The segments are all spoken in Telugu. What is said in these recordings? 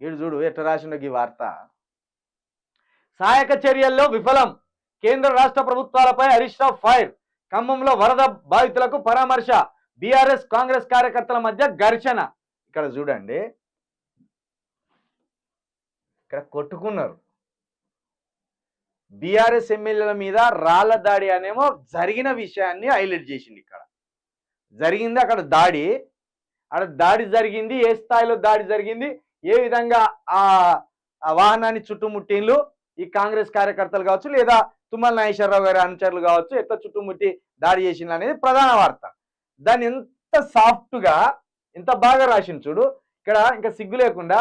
ఈడు చూడు ఎట్లా రాసిండో ఈ వార్త. సహాయక చర్యల్లో విఫలం, కేంద్ర రాష్ట్ర ప్రభుత్వాలపై హరీష్ రావు ఫైర్, ఖమ్మంలో వరద బాధితులకు పరామర్శ, బీఆర్ఎస్ కాంగ్రెస్ కార్యకర్తల మధ్య ఘర్షణ. ఇక్కడ చూడండి, ఇక్కడ కొట్టుకున్నారు. బీఆర్ఎస్ ఎమ్మెల్యేల మీద రాళ్ల దాడి అనేమో జరిగిన విషయాన్ని హైలైట్ చేసింది. ఇక్కడ జరిగింది, అక్కడ దాడి, అక్కడ దాడి జరిగింది, ఏ స్థాయిలో దాడి జరిగింది, ఏ విధంగా ఆ వాహనాన్ని చుట్టుముట్టిండ్లు ఈ కాంగ్రెస్ కార్యకర్తలు కావచ్చు, లేదా తుమ్మల నాగేశ్వరరావు గారి అనుచరులు కావచ్చు, ఎట్లా చుట్టుముట్టి దాడి చేసిండ్రు అనేది ప్రధాన వార్త. దాన్ని ఎంత సాఫ్ట్గా, ఎంత బాగా రాసింది చూడు. ఇక్కడ ఇంకా సిగ్గు లేకుండా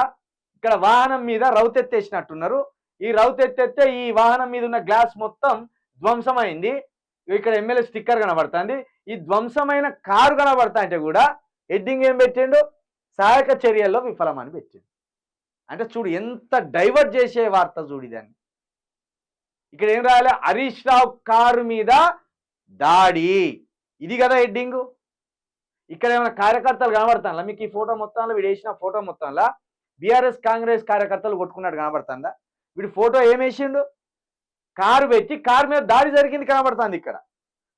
ఇక్కడ వాహనం మీద రౌతెత్తేసినట్టున్నారు. ఈ రౌతెత్తెత్తే ఈ వాహనం మీద ఉన్న గ్లాస్ మొత్తం ధ్వంసమైంది. ఇక్కడ ఎమ్మెల్యే స్టిక్కర్ కనబడుతుంది. ఈ ధ్వంసమైన కారు కనబడతా అంటే కూడా హెడ్డింగ్ ఏం పెట్టిండు, సహాయక చర్యల్లో విఫలం అని పెట్టిండు. అంటే చూడు ఎంత డైవర్ట్ చేసే వార్త చూడు దాన్ని. ఇక్కడ ఏం రాయాలి, హరీష్ రావు కారు మీద దాడి, ఇది కదా హెడ్డింగ్. ఇక్కడ ఏమైనా కార్యకర్తలు కనబడతానులా మీకు ఈ ఫోటో మొత్తంలో, వీడు వేసిన ఫోటో మొత్తంలో బీఆర్ఎస్ కాంగ్రెస్ కార్యకర్తలు కొట్టుకున్నట్టు కనబడుతుందా? వీడు ఫోటో ఏమేసిండు, కారు పెట్టి కారు మీద దాడి జరిగింది కనబడుతుంది. ఇక్కడ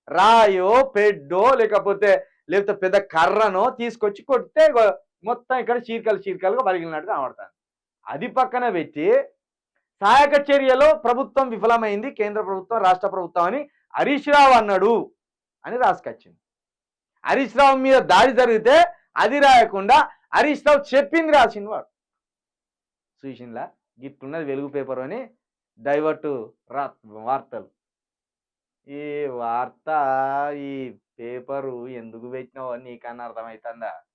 రాయో పెడ్డో లేకపోతే పెద్ద కర్రనో తీసుకొచ్చి కొడితే మొత్తం ఇక్కడ చీరికలుగా బలిగినట్టు కనబడుతుంది. అది పక్కన పెట్టి సహాయక చర్యలో ప్రభుత్వం విఫలమైంది, కేంద్ర ప్రభుత్వం రాష్ట్ర ప్రభుత్వం అని హరీష్ రావు అన్నాడు అని రాసుకొచ్చింది. హరీష్ రావు మీద దాడి జరిగితే అది రాయకుండా హరీష్ రావు చెప్పింది రాసింది వాడు. చూసిందా గిట్టున్నది వెలుగు పేపర్ అని డైవర్ట్ వార్తలు. ఈ వార్త ఈ పేపరు ఎందుకు పెట్టినావో నీకన్నా అర్థమవుతుందా?